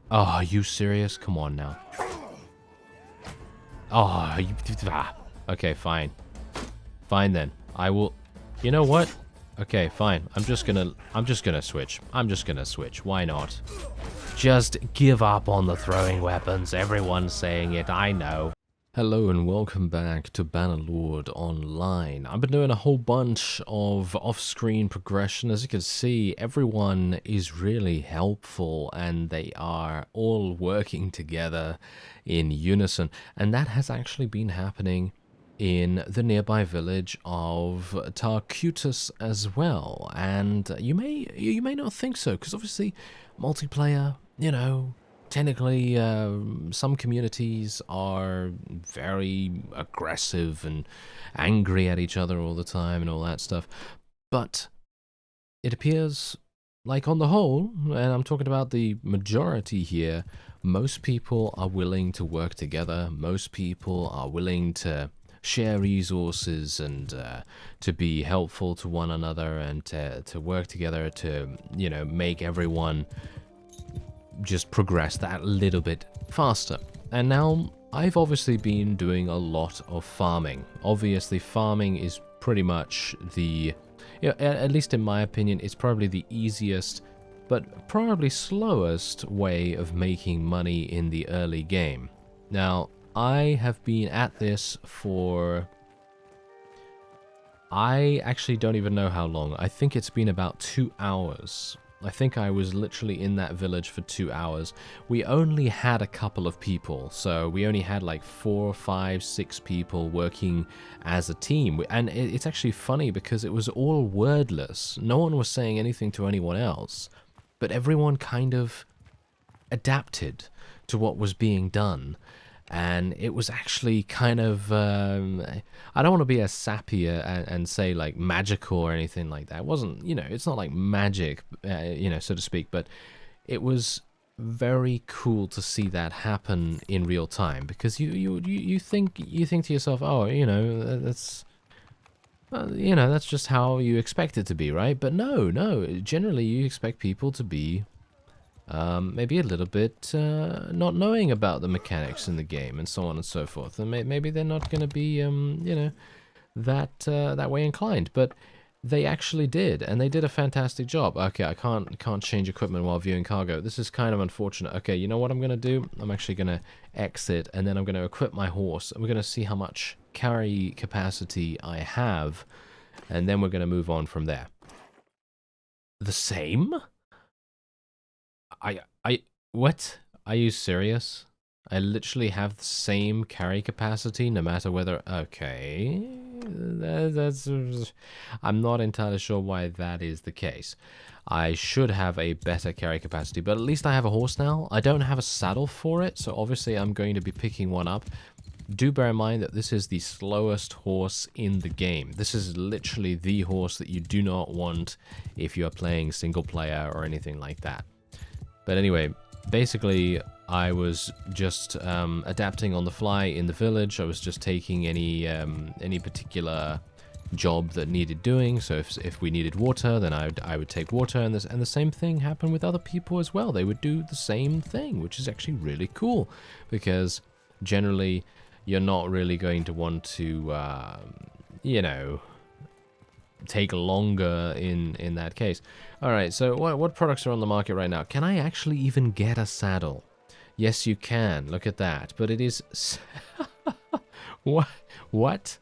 Oh, are you serious? Come on now. Oh, you... Okay, fine. Fine then. I will... You know what? Okay, fine. I'm just gonna switch. I'm just gonna switch. Why not? Just give up on the throwing weapons. Everyone's saying it, I know. Hello and welcome back to Bannerlord Online. I've been doing a whole bunch of off-screen progression. As you can see, everyone is really helpful and they are all working together in unison. And that has actually been happening in the nearby village of Tarcutus as well. And you may not think so, because obviously multiplayer, you know, technically some communities are very aggressive and angry at each other all the time and all that stuff. But it appears like on the whole, and I'm talking about the majority here, most people are willing to work together. Most people are willing to share resources and to be helpful to one another and to work together to, you know, make everyone just progress that little bit faster. And now I've obviously been doing a lot of farming. Obviously farming is pretty much the, you know, at least in my opinion, it's probably the easiest but probably slowest way of making money in the early game. Now, I have been at this for... I actually don't even know how long. I think it's been about 2 hours. I think I was literally in that village for 2 hours. We only had a couple of people, so we only had like 4, 5, 6 people working as a team. And it's actually funny because it was all wordless. No one was saying anything to anyone else, but everyone kind of adapted to what was being done. And it was actually kind of, I don't want to be a sappy and say like magical or anything like that. It wasn't, you know, it's not like magic, you know, so to speak, but it was very cool to see that happen in real time, because you think to yourself, oh, you know, that's, you know, that's just how you expect it to be, right? But no, generally you expect people to be maybe a little bit not knowing about the mechanics in the game and so on and so forth, and maybe they're not going to be you know, that way inclined, but they actually did, and they did a fantastic job. Okay, I can't change equipment while viewing cargo. This is kind of unfortunate. Okay, you know what I'm going to do? I'm actually going to exit, and then I'm going to equip my horse, and we're going to see how much carry capacity I have, and then we're going to move on from there. The same? What? Are you serious? I literally have the same carry capacity no matter whether... Okay... That's... I'm not entirely sure why that is the case. I should have a better carry capacity, but at least I have a horse now. I don't have a saddle for it, so obviously I'm going to be picking one up. Do bear in mind that this is the slowest horse in the game. This is literally the horse that you do not want if you are playing single player or anything like that. But anyway, basically, I was just adapting on the fly in the village. I was just taking any particular job that needed doing. So if we needed water, then I would take water, and the same thing happened with other people as well. They would do the same thing, which is actually really cool, because generally you're not really going to want to, you know, take longer in that case. All right, so what products are on the market right now? Can I actually even get a saddle? Yes, you can. Look at that. But it is... What?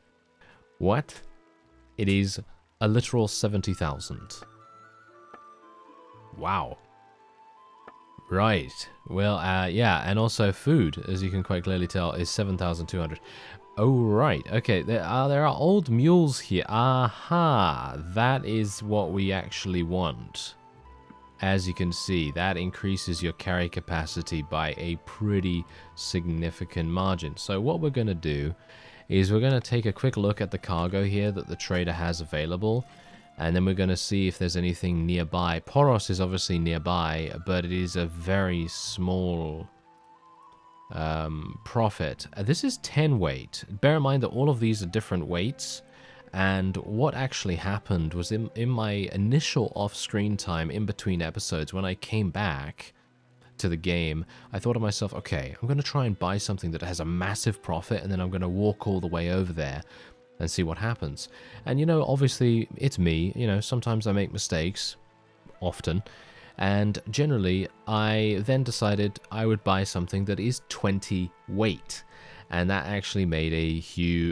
It is a literal 70,000. Wow. Right. Well, yeah, and also food, as you can quite clearly tell, is 7,200. Oh, right. Okay, there are old mules here. Aha! That is what we actually want. As you can see, that increases your carry capacity by a pretty significant margin. So what we're going to do is we're going to take a quick look at the cargo here that the trader has available, and then we're going to see if there's anything nearby. Poros is obviously nearby, but it is a very small... profit. This is 10 weight. Bear in mind that all of these are different weights, and what actually happened was in my initial off-screen time in between episodes, when I came back, to the game, I thought to myself, okay, I'm going to try and buy something that has a massive profit, and then I'm going to walk all the way over there and see what happens. And, you know, obviously, it's me. You know, sometimes I make mistakes, often. And generally, I then decided I would buy something that is 20 weight. And that actually made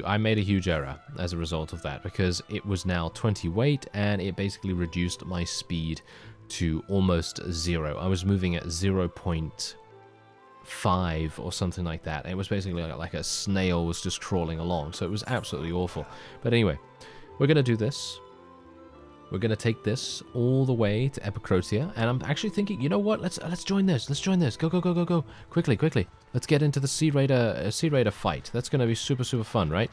I made a huge error as a result of that, because it was now 20 weight, and it basically reduced my speed to almost 0. I was moving at 0.5 or something like that. It was basically like a snail was just crawling along, so it was absolutely awful. But anyway, we're going to do this. We're going to take this all the way to Epicrotia, and I'm actually thinking, you know what? Let's join this. Let's join this. Go, go, go, go, go. Quickly, quickly. Let's get into the Sea Raider fight. That's going to be super, super fun, right?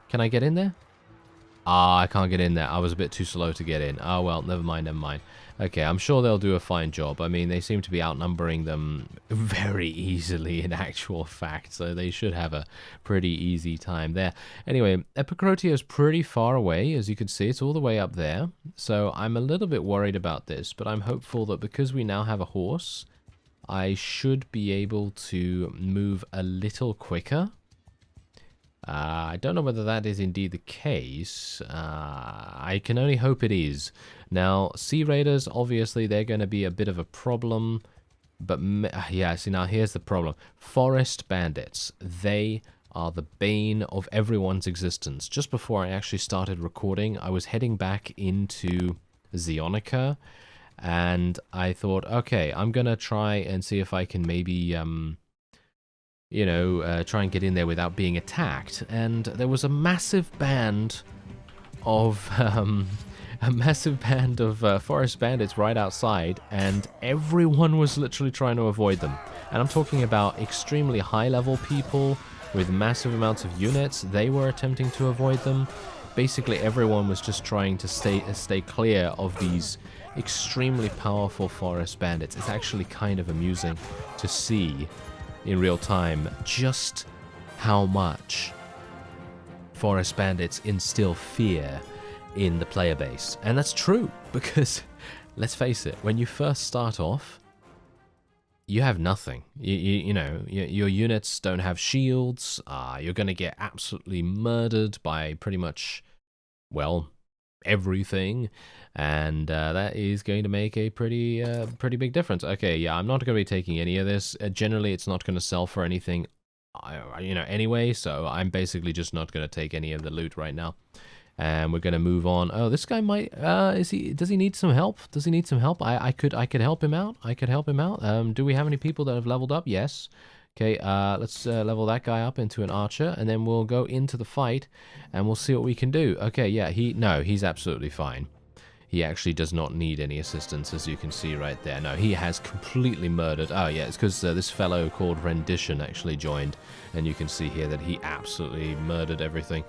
Can I get in there? Ah, I can't get in there. I was a bit too slow to get in. Oh, well, never mind, never mind. Okay, I'm sure they'll do a fine job. I mean, they seem to be outnumbering them very easily in actual fact, so they should have a pretty easy time there. Anyway, Epicrotia is pretty far away, as you can see. It's all the way up there, so I'm a little bit worried about this, but I'm hopeful that because we now have a horse, I should be able to move a little quicker. I don't know whether that is indeed the case. I can only hope it is. Now, Sea Raiders, obviously, they're going to be a bit of a problem. But, yeah, see, now here's the problem. Forest Bandits, they are the bane of everyone's existence. Just before I actually started recording, I was heading back into Zeonica. And I thought, okay, I'm going to try and see if I can maybe... you know, try and get in there without being attacked. And there was a massive band of forest bandits right outside, and everyone was literally trying to avoid them. And I'm talking about extremely high-level people with massive amounts of units. They were attempting to avoid them. Basically, everyone was just trying to stay clear of these extremely powerful forest bandits. It's actually kind of amusing to see in real time just how much forest bandits instill fear in the player base. And that's true, because let's face it, when you first start off, you have nothing. You know, your units don't have shields. You're going to get absolutely murdered by pretty much, well, everything, and that is going to make a pretty big difference. Okay, yeah, I'm not going to be taking any of this. Generally, it's not going to sell for anything, you know, anyway, so I'm basically just not going to take any of the loot right now. And we're going to move on. Oh, this guy might, does he need some help? Does he need some help? I could help him out. I could help him out. Do we have any people that have leveled up? Yes. Okay, let's level that guy up into an archer, and then we'll go into the fight, and we'll see what we can do. Okay, yeah, he's absolutely fine. He actually does not need any assistance, as you can see right there. No, he has completely murdered. Oh, yeah, it's because this fellow called Rendition actually joined, and you can see here that he absolutely murdered everything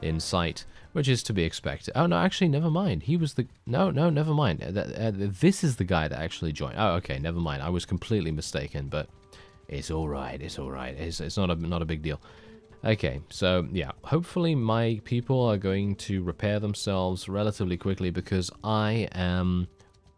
in sight, which is to be expected. Oh, no, actually, never mind. He was the... No, never mind. This is the guy that actually joined. Oh, okay, never mind. I was completely mistaken, but... It's all right. It's all right. It's not a big deal. Okay, so yeah, hopefully my people are going to repair themselves relatively quickly, because I am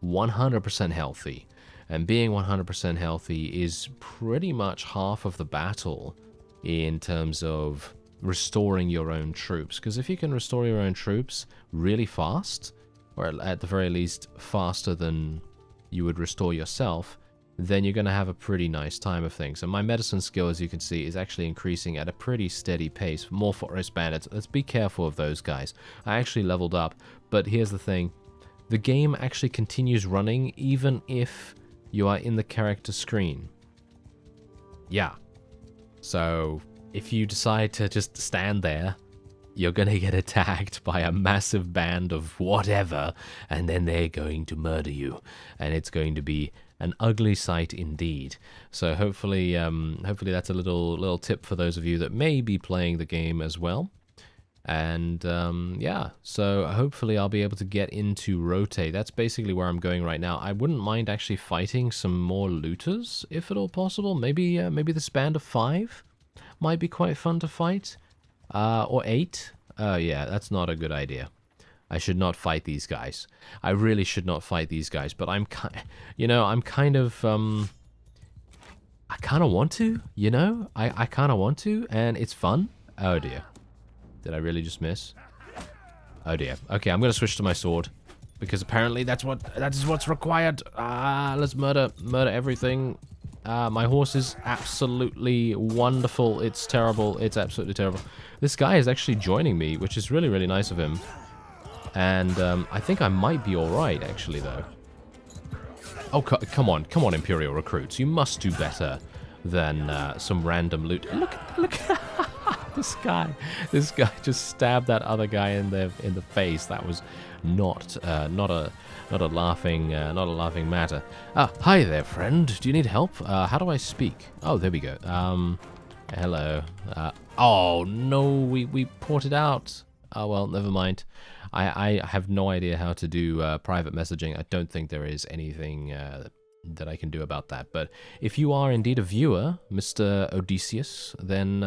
100% healthy, and being 100% healthy is pretty much half of the battle in terms of restoring your own troops. Because if you can restore your own troops really fast, or at the very least faster than you would restore yourself, then you're going to have a pretty nice time of things. And my medicine skill, as you can see, is actually increasing at a pretty steady pace. More forest bandits. Let's be careful of those guys. I actually leveled up, but here's the thing. The game actually continues running even if you are in the character screen. Yeah. So if you decide to just stand there, you're going to get attacked by a massive band of whatever, and then they're going to murder you. And it's going to be an ugly sight indeed. So hopefully that's a little tip for those of you that may be playing the game as well. And yeah, so hopefully I'll be able to get into Rotate. That's basically where I'm going right now. I wouldn't mind actually fighting some more looters, if at all possible. Maybe this band of 5 might be quite fun to fight. Or 8. Oh yeah, that's not a good idea. I should not fight these guys. I really should not fight these guys, but I'm kind of kind of want to, you know? I kind of want to, and it's fun. Oh dear. Did I really just miss? Oh dear. Okay, I'm gonna switch to my sword. Because apparently that is what's required. Let's murder everything. My horse is absolutely wonderful. It's terrible. It's absolutely terrible. This guy is actually joining me, which is really, really nice of him. And I think I might be alright, actually, though. Oh, come on, Imperial recruits. You must do better than some random loot. Look. This guy just stabbed that other guy in the face. That was not a laughing matter. Hi there, friend. Do you need help? How do I speak? Oh, there we go. Hello. Oh no, we ported out. Oh well, never mind. I have no idea how to do private messaging. I don't think there is anything that I can do about that. But if you are indeed a viewer, Mr. Odysseus, then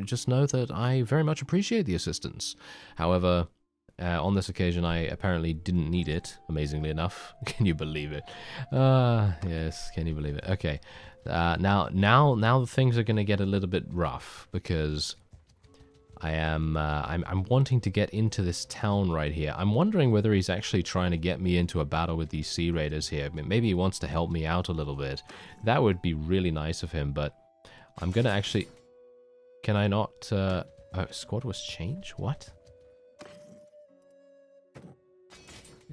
just know that I very much appreciate the assistance. However, on this occasion, I apparently didn't need it, amazingly enough. Can you believe it? Yes, can you believe it? Okay. Now things are going to get a little bit rough, because I'm wanting to get into this town right here. I'm wondering whether he's actually trying to get me into a battle with these Sea Raiders here. Maybe he wants to help me out a little bit. That would be really nice of him, but I'm gonna actually... Can I not... Oh, squad was changed? What?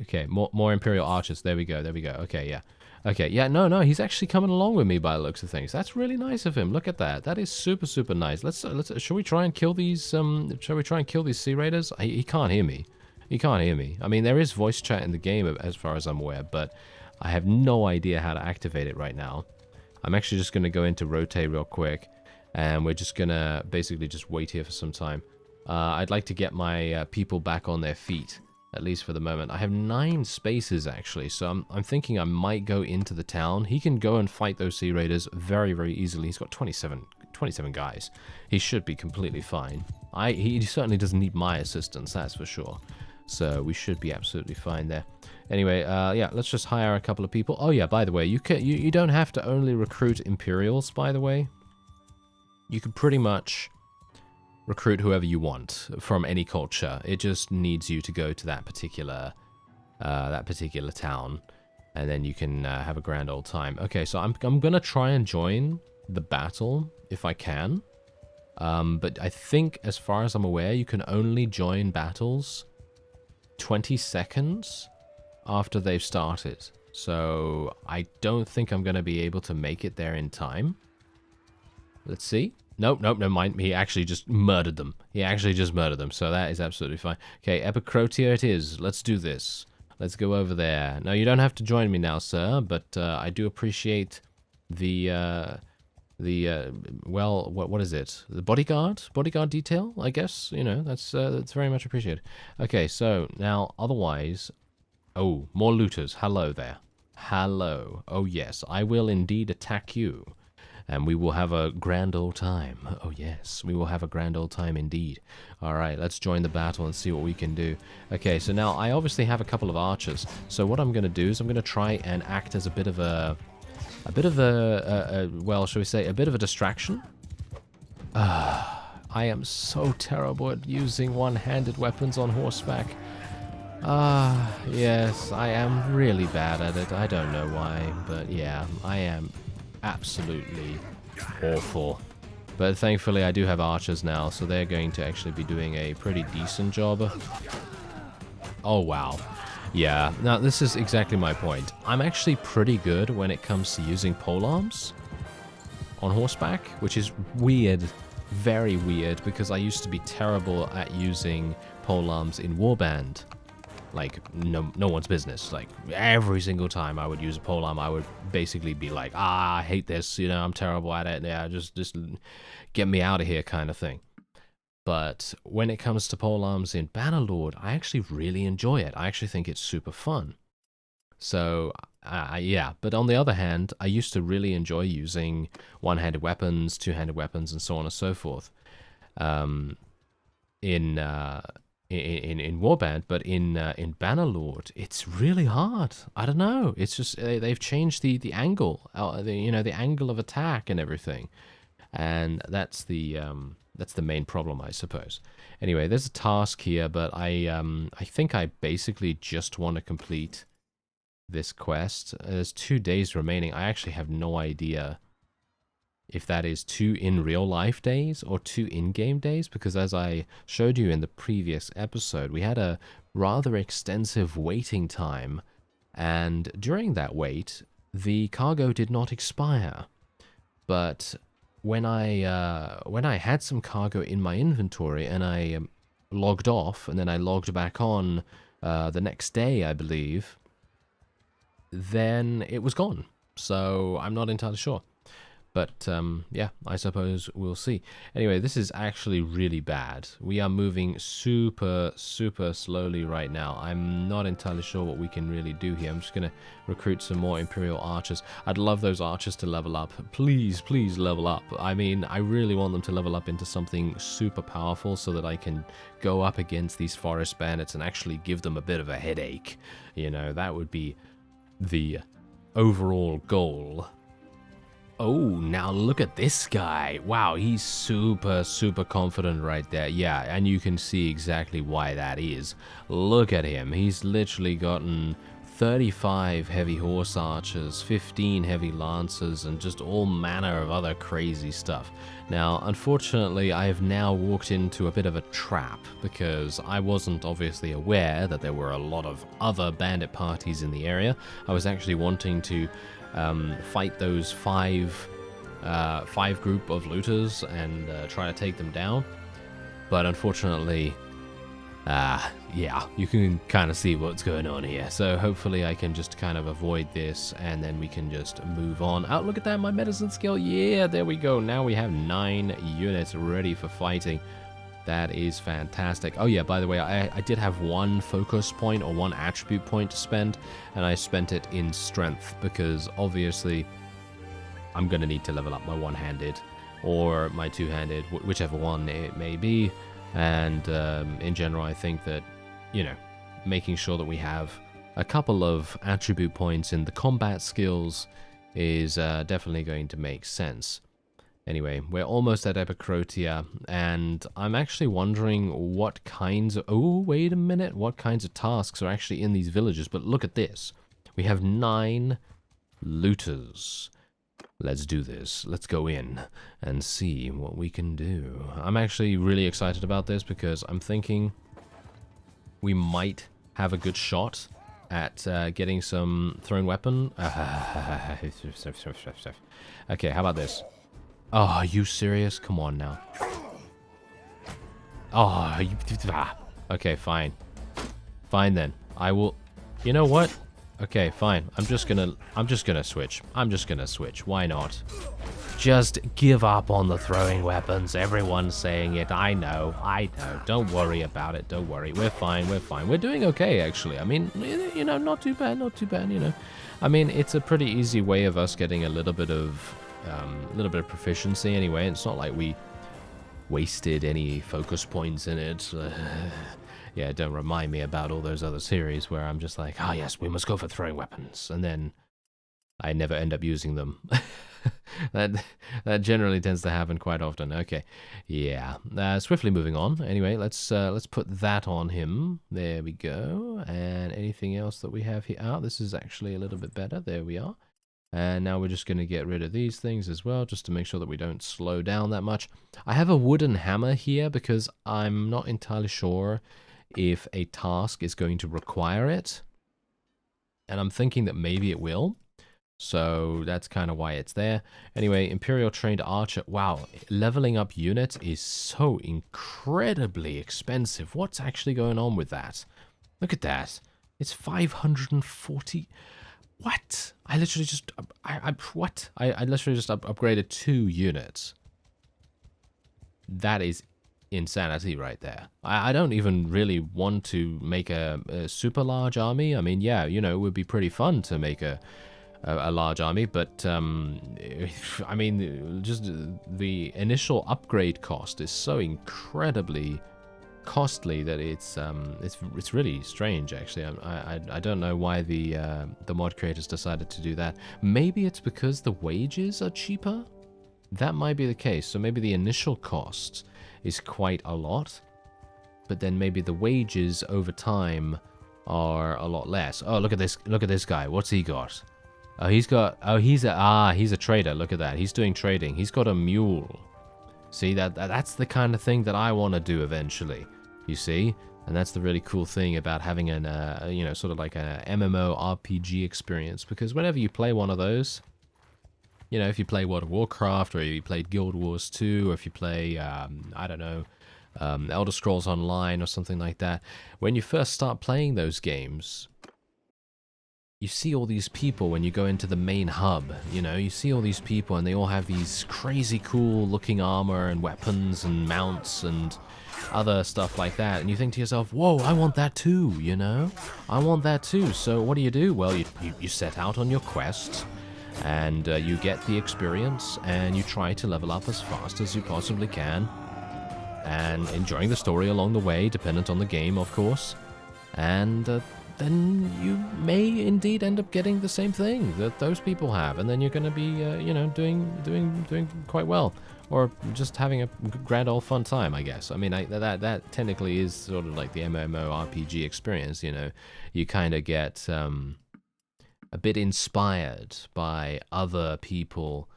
Okay, more Imperial archers. There we go. Okay, yeah. Okay, yeah, no, he's actually coming along with me by the looks of things. That's really nice of him. Look at that. That is super, super nice. Shall we try and kill these, Sea Raiders? He can't hear me. He can't hear me. I mean, there is voice chat in the game as far as I'm aware, but I have no idea how to activate it right now. I'm actually just going to go into rotate real quick, and we're just going to basically just wait here for some time. I'd like to get my people back on their feet. At least for the moment. I have 9 spaces, actually, so I'm thinking I might go into the town. He can go and fight those Sea Raiders very, very easily. He's got 27 guys. He should be completely fine. He certainly doesn't need my assistance, that's for sure. So we should be absolutely fine there. Anyway, yeah, let's just hire a couple of people. Oh yeah, by the way, you don't have to only recruit Imperials, by the way. You can pretty much recruit whoever you want from any culture. It just needs you to go to that particular town, and then you can have a grand old time. Okay, so I'm gonna try and join the battle if I can, but I think, as far as I'm aware, you can only join battles 20 seconds after they've started. So I don't think I'm gonna be able to make it there in time. Let's see. Nope, never mind. He actually just murdered them. So that is absolutely fine. Okay, Epicrotia it is. Let's do this. Let's go over there. No, you don't have to join me now, sir, but I do appreciate well, what is it? The bodyguard detail, I guess. You know, that's very much appreciated. Okay, so now, otherwise... Oh, more looters. Hello there. Hello. Oh, yes, I will indeed attack you. And we will have a grand old time. Oh yes, we will have a grand old time indeed. Alright, let's join the battle and see what we can do. Okay, so now I obviously have a couple of archers. So what I'm going to do is I'm going to try and act as a bit of a well, shall we say, a bit of a distraction. I am so terrible at using one-handed weapons on horseback. Yes, I am really bad at it. I don't know why, but yeah, I am absolutely awful. But thankfully I do have archers now, so they're going to actually be doing a pretty decent job. Oh wow. Yeah, now this is exactly my point. I'm actually pretty good when it comes to using polearms on horseback, which is weird, very weird, because I used to be terrible at using polearms in Warband. Like, no one's business. Like, every single time I would use a polearm, I would basically be like, I hate this, you know, I'm terrible at it, yeah, just get me out of here kind of thing. But when it comes to polearms in Bannerlord, I actually really enjoy it. I actually think it's super fun. So, yeah, but on the other hand, I used to really enjoy using one-handed weapons, two-handed weapons, and so on and so forth. In in Warband, but in Bannerlord, it's really hard. I don't know. It's just they've changed the angle, the angle of attack and everything, and that's the main problem, I suppose. Anyway, there's a task here, but I think I basically just want to complete this quest. There's 2 days remaining. I actually have no idea if that is 2 in real life days or 2 in-game days, because as I showed you in the previous episode, we had a rather extensive waiting time, and during that wait, the cargo did not expire. But when I had some cargo in my inventory and I logged off and then I logged back on the next day, I believe, then it was gone. So I'm not entirely sure. But, yeah, I suppose we'll see. Anyway, this is actually really bad. We are moving super, super slowly right now. I'm not entirely sure what we can really do here. I'm just going to recruit some more Imperial archers. I'd love those archers to level up. Please, please level up. I mean, I really want them to level up into something super powerful so that I can go up against these forest bandits and actually give them a bit of a headache. You know, that would be the overall goal. Oh, now look at this guy. Wow, he's super, super confident right there. Yeah, and you can see exactly why that is. Look at him. He's literally gotten 35 heavy horse archers, 15 heavy lancers, and just all manner of other crazy stuff. Now, unfortunately, I have now walked into a bit of a trap because I wasn't obviously aware that there were a lot of other bandit parties in the area. I was actually wanting to fight those five group of looters and try to take them down, but unfortunately, yeah, you can kind of see what's going on here. So hopefully I can just kind of avoid this, and then we can just move on. Oh, look at that, my medicine skill. Yeah, there we go. Now we have 9 units ready for fighting. That is fantastic. Oh yeah, by the way, I did have 1 focus point or 1 attribute point to spend, and I spent it in strength because obviously I'm going to need to level up my one-handed or my two-handed, whichever one it may be. And in general, I think that, you know, making sure that we have a couple of attribute points in the combat skills is definitely going to make sense. Anyway, we're almost at Epicrotia, and I'm actually wondering what kinds of... Oh, wait a minute. What kinds of tasks are actually in these villages? But look at this. We have 9 looters. Let's do this. Let's go in and see what we can do. I'm actually really excited about this because I'm thinking we might have a good shot at getting some thrown weapon. Okay, how about this? Oh, are you serious? Come on now. Oh, okay, fine. Fine then. I will... You know what? Okay, fine. I'm just gonna switch. I'm just gonna switch. Why not? Just give up on the throwing weapons. Everyone's saying it. I know. Don't worry about it. Don't worry. We're fine. We're fine. We're doing okay, actually. I mean, you know, not too bad. Not too bad, you know. I mean, it's a pretty easy way of us getting a little bit of proficiency anyway. It's not like we wasted any focus points in it. Yeah, don't remind me about all those other series where I'm just like, oh yes, we must go for throwing weapons, and then I never end up using them. that generally tends to happen quite often. Okay, yeah. Swiftly moving on. Anyway, let's put that on him. There we go. And anything else that we have here? Oh, this is actually a little bit better. There we are. And now we're just going to get rid of these things as well, just to make sure that we don't slow down that much. I have a wooden hammer here because I'm not entirely sure if a task is going to require it. And I'm thinking that maybe it will. So that's kind of why it's there. Anyway, Imperial Trained Archer. Wow, leveling up units is so incredibly expensive. What's actually going on with that? Look at that. It's 540... What? I literally just... what? I literally just upgraded 2 units. That is insanity right there. I don't even really want to make a super large army. I mean, yeah, you know, it would be pretty fun to make a large army, but I mean, just the initial upgrade cost is so incredibly costly that it's really strange, actually. I don't know why the mod creators decided to do that. Maybe it's because the wages are cheaper? That might be the case. So maybe the initial cost is quite a lot, but then maybe the wages over time are a lot less. Oh, look at this guy. What's he got? Oh, he's a trader. Look at that. He's doing trading. He's got a mule. See, that's the kind of thing that I want to do eventually. You see? And that's the really cool thing about having an you know, sort of like a MMO RPG experience, because whenever you play one of those, you know, if you play World of Warcraft, or you played Guild Wars 2, or if you play I don't know, Elder Scrolls Online or something like that, when you first start playing those games, you see all these people when you go into the main hub, you know, you see all these people and they all have these crazy cool looking armor and weapons and mounts and other stuff like that, and you think to yourself, whoa, I want that too, you know? I want that too. So what do? Well, you set out on your quest, and you get the experience, and you try to level up as fast as you possibly can, and enjoying the story along the way, dependent on the game, of course, and then you may indeed end up getting the same thing that those people have, and then you're going to be, you know, doing quite well, or just having a grand old fun time, I guess. I mean, that technically is sort of like the MMORPG experience, you know. You kind of get a bit inspired by other people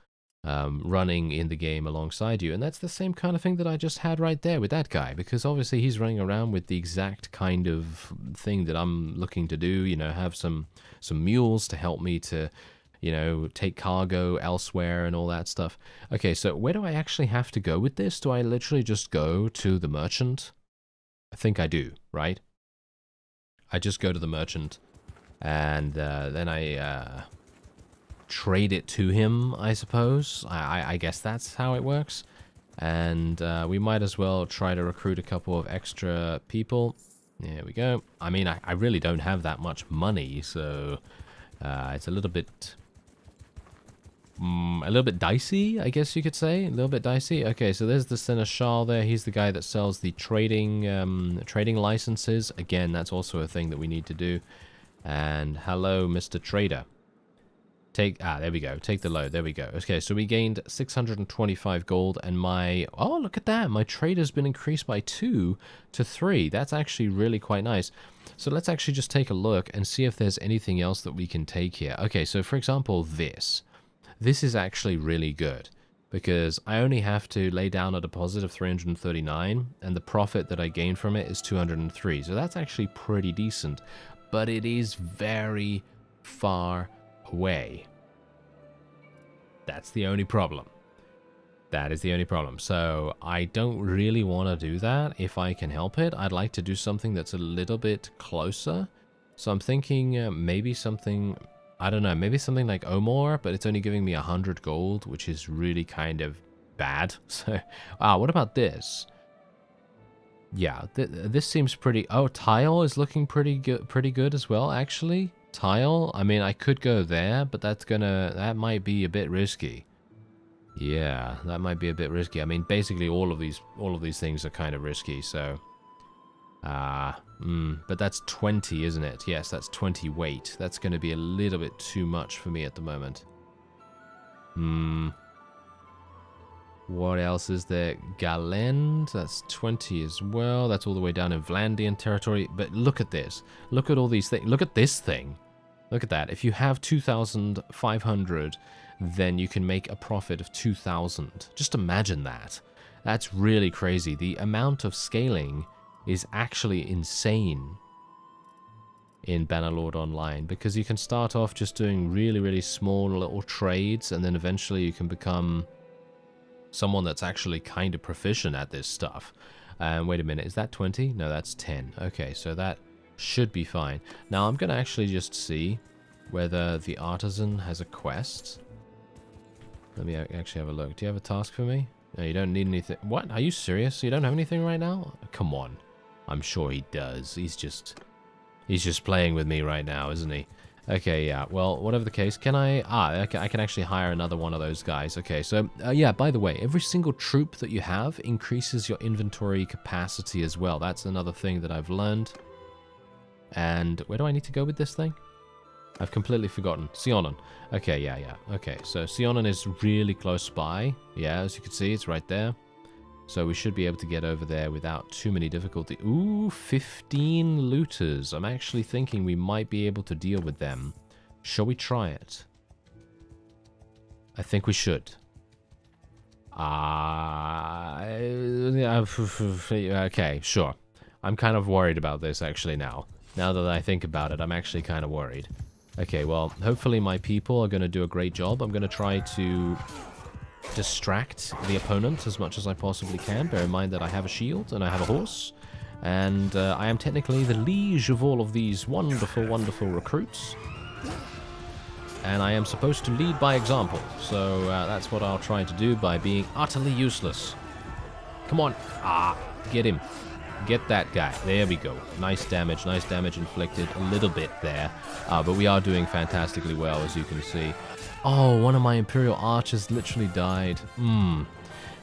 running in the game alongside you, and that's the same kind of thing that I just had right there with that guy, because obviously he's running around with the exact kind of thing that I'm looking to do, you know, have some mules to help me to, you know, take cargo elsewhere and all that stuff. Okay, so where do I actually have to go with this? Do I literally just go to the merchant? I think I do, right? I just go to the merchant, and then I trade it to him, I suppose. I guess that's how it works. And we might as well try to recruit a couple of extra people. There we go. I mean, I really don't have that much money, so it's a little bit dicey, I guess you could say. A little bit dicey. Okay, so there's the Seneschal there. He's the guy that sells the trading licenses. Again, that's also a thing that we need to do. And hello, Mr. Trader. There we go. Take the load. There we go. Okay, so we gained 625 gold, and oh, look at that. My trade has been increased by 2 to 3. That's actually really quite nice. So let's actually just take a look and see if there's anything else that we can take here. Okay, so for example, this. This is actually really good, because I only have to lay down a deposit of 339, and the profit that I gain from it is 203. So that's actually pretty decent, but it is very far away. That's the only problem. That is the only problem. So I don't really want to do that if I can help it. I'd like to do something that's a little bit closer. So I'm thinking maybe something, I don't know, maybe something like Omor, but it's only giving me 100 gold, which is really kind of bad. So, what about this? Yeah, this seems pretty... Oh, Tile is looking pretty good as well, actually. Tile, I mean, I could go there, but that might be a bit risky. Yeah, that might be a bit risky. I mean, basically all of these things are kind of risky, so but that's 20, isn't it? Yes, that's 20 weight. That's going to be a little bit too much for me at the moment. What else is there? Galend, that's 20 as well. That's all the way down in Vlandian territory. But look at this. Look at all these things. Look at this thing. Look at that. If you have 2,500, then you can make a profit of 2,000. Just imagine that. That's really crazy. The amount of scaling is actually insane in Bannerlord Online, because you can start off just doing really, really small little trades, and then eventually you can become someone that's actually kind of proficient at this stuff. Wait a minute, is that 20? No, that's 10. Okay, so that should be fine. Now I'm going to actually just see whether the artisan has a quest. Let me actually have a look. Do you have a task for me? No, you don't need anything. What? Are you serious? You don't have anything right now? Come on. I'm sure he does. He's just playing with me right now, isn't he? Okay, yeah. Well, whatever the case, can I... Ah, okay, I can actually hire another one of those guys. Okay, so, yeah, by the way, every single troop that you have increases your inventory capacity as well. That's another thing that I've learned. And where do I need to go with this thing? I've completely forgotten. Sionon. Okay, yeah. Okay, so Sionon is really close by. Yeah, as you can see, it's right there. So we should be able to get over there without too many difficulty. Ooh, 15 looters. I'm actually thinking we might be able to deal with them. Shall we try it? I think we should. Okay, sure. I'm kind of worried about this actually now. Now that I think about it, I'm actually kind of worried. Okay, well, hopefully my people are going to do a great job. I'm going to try to distract the opponent as much as I possibly can. Bear in mind that I have a shield and I have a horse. And I am technically the liege of all of these wonderful, wonderful recruits. And I am supposed to lead by example. So that's what I'll try to do by being utterly useless. Come on. Ah, get him. Get that guy. There we go. Nice damage inflicted. A little bit there. But we are doing fantastically well, as you can see. Oh, one of my Imperial archers literally died.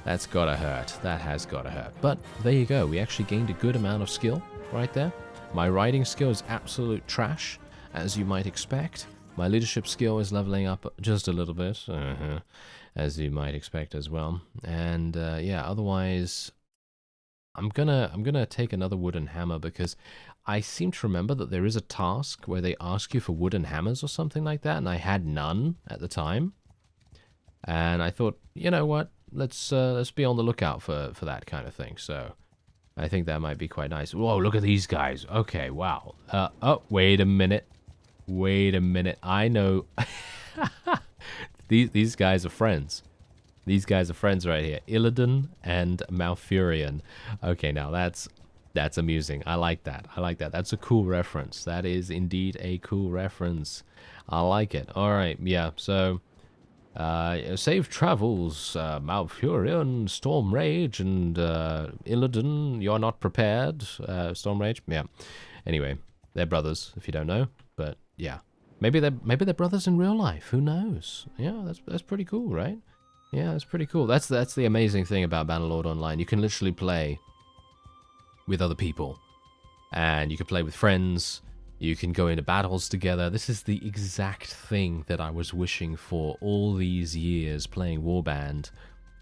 That's gotta hurt. That has gotta hurt. But there you go. We actually gained a good amount of skill right there. My riding skill is absolute trash, as you might expect. My leadership skill is leveling up just a little bit, as you might expect as well. And yeah, otherwise, I'm gonna take another wooden hammer because I seem to remember that there is a task where they ask you for wooden hammers or something like that, and I had none at the time. And I thought, you know what, let's be on the lookout for that kind of thing. So I think that might be quite nice. Whoa, look at these guys. Okay, wow. Oh, wait a minute. I know. These guys are friends. These guys are friends right here. Illidan and Malfurion. Okay, now that's amusing. I like that. That's a cool reference. That is indeed a cool reference. I like it. All right, yeah. So, safe travels, Malfurion, Stormrage, and Illidan. You're not prepared, Stormrage. Yeah. Anyway, they're brothers, if you don't know. But yeah, maybe they're brothers in real life. Who knows? Yeah, that's pretty cool, right? Yeah, that's pretty cool. That's the amazing thing about Bannerlord Online. You can literally play with other people. And you can play with friends. You can go into battles together. This is the exact thing that I was wishing for all these years playing Warband.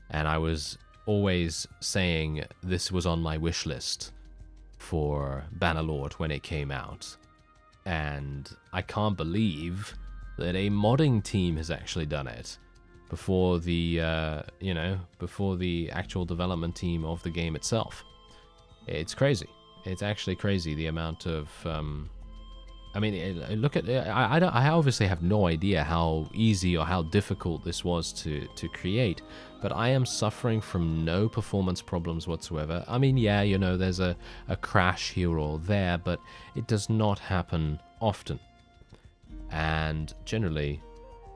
And I was always saying this was on my wish list for Bannerlord when it came out. And I can't believe that a modding team has actually done it before the, before the actual development team of the game itself. It's crazy. It's actually crazy the amount of, I mean, look at, I obviously have no idea how easy or how difficult this was to create, but I am suffering from no performance problems whatsoever. I mean, yeah, you know, there's a crash here or there, but it does not happen often. And generally,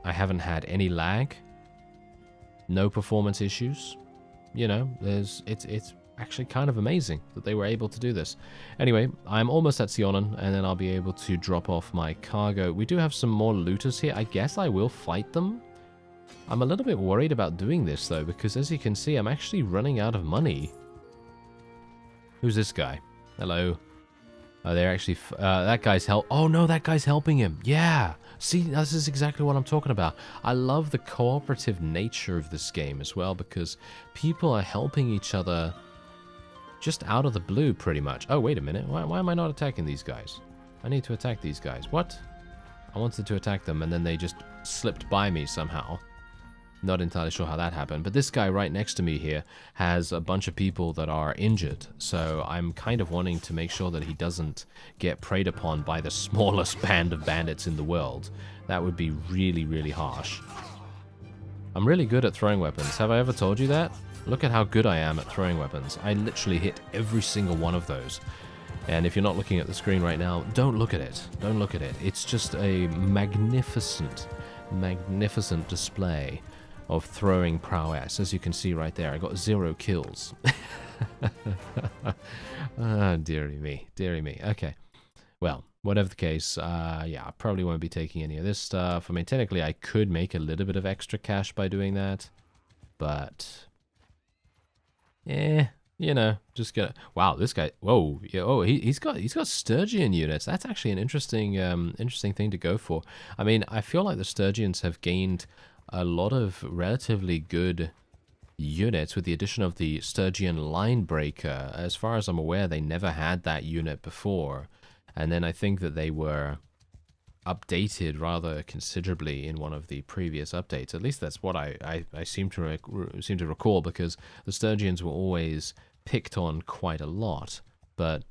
I haven't had any lag. No performance issues. You know, it's actually kind of amazing that they were able to do this. Anyway, I'm almost at Sionon, and then I'll be able to drop off my cargo. We do have some more looters here. I guess I will fight them. I'm a little bit worried about doing this, though, because as you can see, I'm actually running out of money. Who's this guy? Hello. Oh, they're actually... that guy's Oh, no, that guy's helping him. Yeah. See, this is exactly what I'm talking about. I love the cooperative nature of this game as well, because people are helping each other just out of the blue, pretty much. Oh, wait a minute. Why am I not attacking these guys? I need to attack these guys. What? I wanted to attack them, and then they just slipped by me somehow. Not entirely sure how that happened, but this guy right next to me here has a bunch of people that are injured, so I'm kind of wanting to make sure that he doesn't get preyed upon by the smallest band of bandits in the world. That would be really, really harsh. I'm really good at throwing weapons. Have I ever told you that? Look at how good I am at throwing weapons. I literally hit every single one of those. And if you're not looking at the screen right now, don't look at it. Don't look at it. It's just a magnificent, magnificent display of throwing prowess. As you can see right there, I got 0 kills. Ah, dearie me, dearie me. Okay, well, whatever the case, yeah, I probably won't be taking any of this stuff. I mean, technically, I could make a little bit of extra cash by doing that, but you know, just get. Wow, this guy. Whoa, yeah. Oh, he's got Sturgeon units. That's actually an interesting thing to go for. I mean, I feel like the Sturgeons have gained a lot of relatively good units with the addition of the Sturgeon Line Breaker. As far as I'm aware, they never had that unit before, and then I think that they were updated rather considerably in one of the previous updates. At least that's what I seem to recall, because the Sturgeons were always picked on quite a lot. But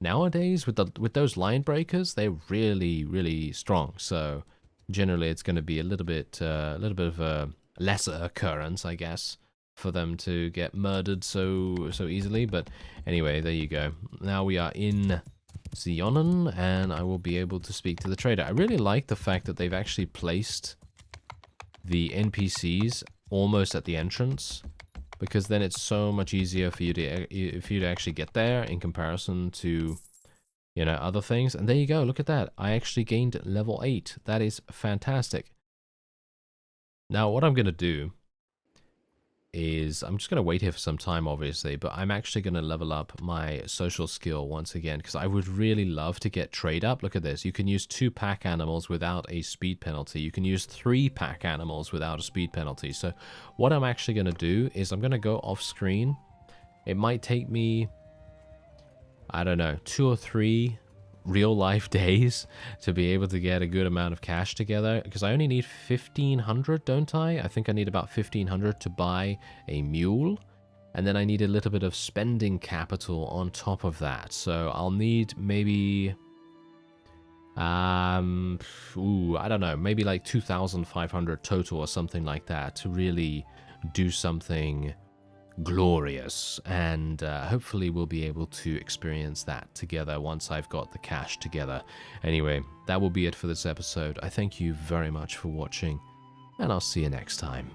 nowadays, with those line breakers, they're really strong. So generally, it's going to be a little bit of a lesser occurrence, I guess, for them to get murdered so easily. But anyway, there you go. Now we are in Xeonon, and I will be able to speak to the trader. I really like the fact that they've actually placed the NPCs almost at the entrance, because then it's so much easier for you to actually get there in comparison to, you know, other things. And there you go, look at that. I actually gained level 8. That is fantastic. Now what I'm going to do is I'm just going to wait here for some time, obviously, but I'm actually going to level up my social skill once again, because I would really love to get trade up. Look at this. You can use 2 pack animals without a speed penalty. You can use 3 pack animals without a speed penalty. So what I'm actually going to do is I'm going to go off screen. It might take me, I don't know, 2 or 3 real life days to be able to get a good amount of cash together, because I only need 1,500, don't I? I think I need about 1,500 to buy a mule, and then I need a little bit of spending capital on top of that. So I'll need maybe I don't know, maybe like 2,500 total or something like that to really do something glorious, and hopefully we'll be able to experience that together once I've got the cash together. Anyway, that will be it for this episode. I thank you very much for watching, and I'll see you next time.